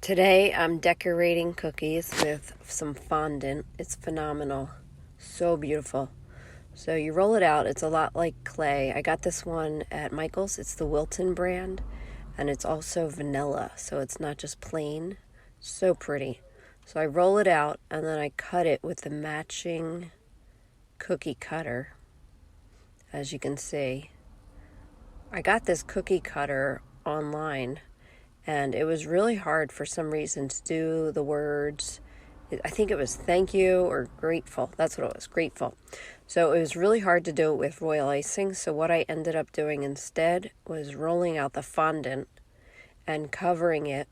Today I'm decorating cookies with some fondant. It's phenomenal. So beautiful. So you roll it out. It's a lot like clay. I got this one at Michael's. It's the Wilton brand. And it's also vanilla. So it's not just plain. So pretty. So I roll it out and then I cut it with the matching cookie cutter. As you can see. I got this cookie cutter online. And it was really hard for some reason to do the words. I think it was thank you or grateful. That's what it was, grateful. So it was really hard to do it with royal icing. So what I ended up doing instead was rolling out the fondant and covering it.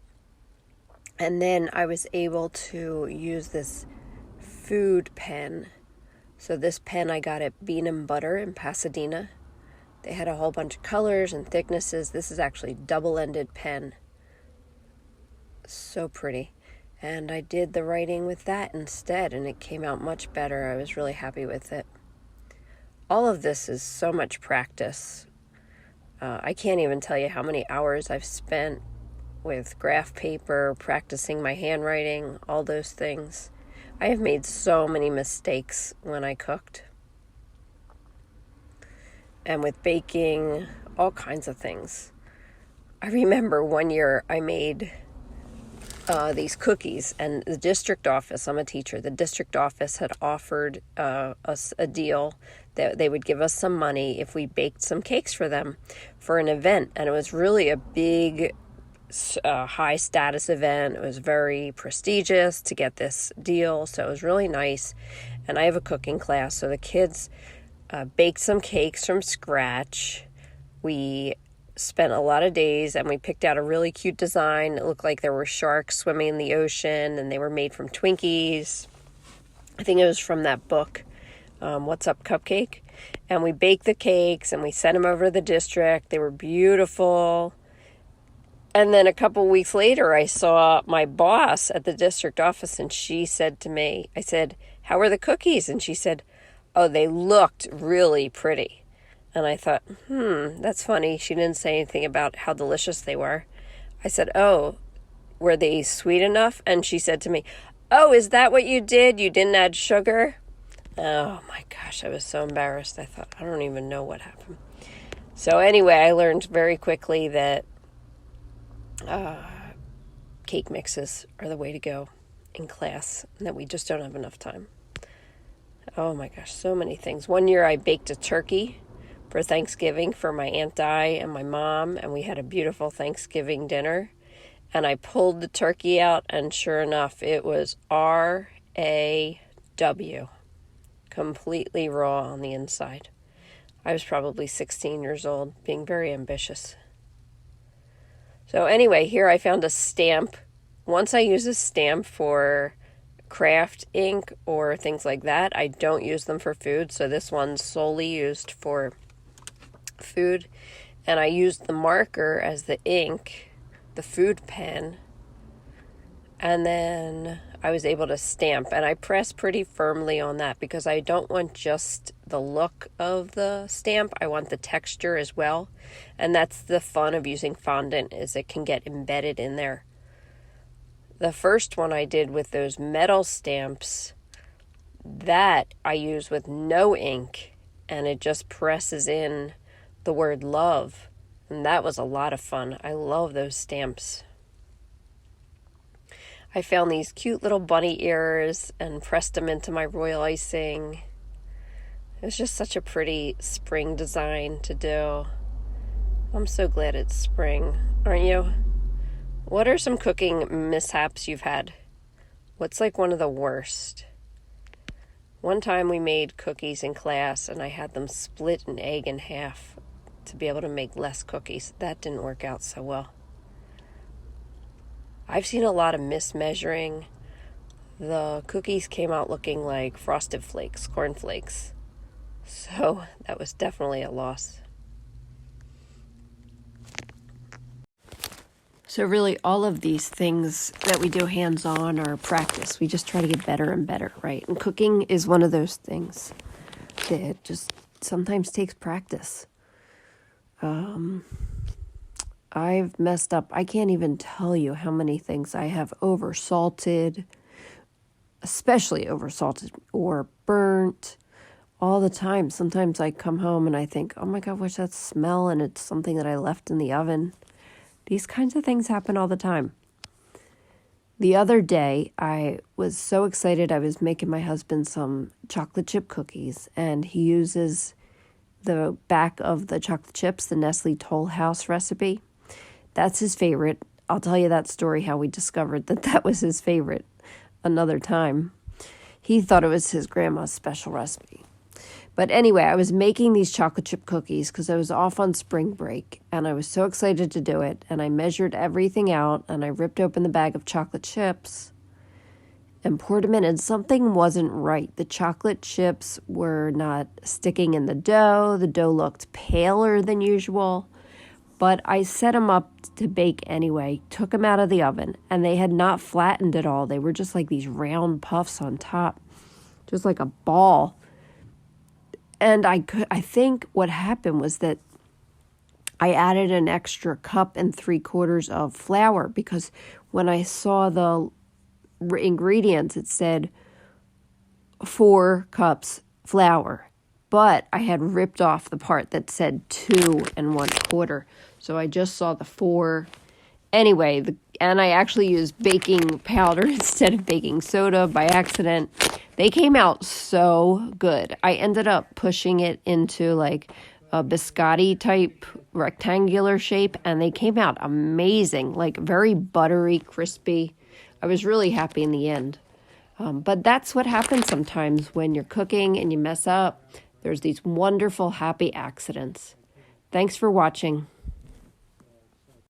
And then I was able to use this food pen. So this pen I got at Bean and Butter in Pasadena. They had a whole bunch of colors and thicknesses. This is actually double-ended pen. So pretty. And I did the writing with that instead, and it came out much better. I was really happy with it. All of this is so much practice. I can't even tell you how many hours I've spent with graph paper, practicing my handwriting, all those things. I have made so many mistakes when I cooked. And with baking, all kinds of things. I remember one year I made these cookies, and the district office, I'm a teacher, the district office had offered us a deal that they would give us some money if we baked some cakes for them for an event. And it was really a big, high status event. It was very prestigious to get this deal, so it was really nice. And I have a cooking class, so the kids baked some cakes from scratch. We spent a lot of days, and we picked out a really cute design. It looked like there were sharks swimming in the ocean, and they were made from Twinkies. I think it was from that book, What's Up Cupcake? And we baked the cakes, and we sent them over to the district. They were beautiful. And then a couple weeks later, I saw my boss at the district office, and she said to me, I said, "How are the cookies?" And she said, "Oh, they looked really pretty." And I thought, that's funny. She didn't say anything about how delicious they were. I said, "Oh, were they sweet enough?" And she said to me, "Oh, is that what you did? You didn't add sugar?" Oh my gosh, I was so embarrassed. I thought, I don't even know what happened. So anyway, I learned very quickly that cake mixes are the way to go in class, and that we just don't have enough time. Oh my gosh, so many things. One year I baked a turkey for Thanksgiving for my Aunt Di and my mom, and we had a beautiful Thanksgiving dinner. And I pulled the turkey out, and sure enough, it was RAW, completely raw on the inside. I was probably 16 years old, being very ambitious. So anyway, here I found a stamp. Once I use a stamp for craft ink or things like that, I don't use them for food. So this one's solely used for food, and I used the marker as the ink, the food pen, and then I was able to stamp, and I press pretty firmly on that because I don't want just the look of the stamp. I want the texture as well, and that's the fun of using fondant, is it can get embedded in there. The first one I did with those metal stamps, that I use with no ink, and it just presses in the word love, and that was a lot of fun. I love those stamps. I found these cute little bunny ears and pressed them into my royal icing. It was just such a pretty spring design to do. I'm so glad it's spring, aren't you? What are some cooking mishaps you've had? What's like one of the worst? One time we made cookies in class, and I had them split an egg in half to be able to make less cookies. That didn't work out so well. I've seen a lot of mismeasuring. The cookies came out looking like Frosted Flakes, cornflakes. So that was definitely a loss. So really all of these things that we do hands-on are practice. We just try to get better and better, right? And cooking is one of those things that just sometimes takes practice. I've messed up. I can't even tell you how many things I have oversalted, especially oversalted or burnt all the time. Sometimes I come home and I think, oh my God, what's that smell? And it's something that I left in the oven. These kinds of things happen all the time. The other day, I was so excited. I was making my husband some chocolate chip cookies, and he uses the back of the chocolate chips, the Nestle Toll House recipe. That's his favorite. I'll tell you that story, how we discovered that that was his favorite another time. He thought it was his grandma's special recipe. But anyway, I was making these chocolate chip cookies because I was off on spring break, and I was so excited to do it, and I measured everything out, and I ripped open the bag of chocolate chips and poured them in, and something wasn't right. The chocolate chips were not sticking in the dough. The dough looked paler than usual. But I set them up to bake anyway, took them out of the oven, and they had not flattened at all. They were just like these round puffs on top, just like a ball. And I think what happened was that I added an extra 1.75 cups of flour, because when I saw the ingredients, it said 4 cups flour. But I had ripped off the part that said 2.25. So I just saw the 4. Anyway, and I actually used baking powder instead of baking soda by accident. They came out so good. I ended up pushing it into like a biscotti type rectangular shape, and they came out amazing, like very buttery, crispy. I was really happy in the end. But that's what happens sometimes when you're cooking and you mess up. There's these wonderful, happy accidents. Thanks for watching.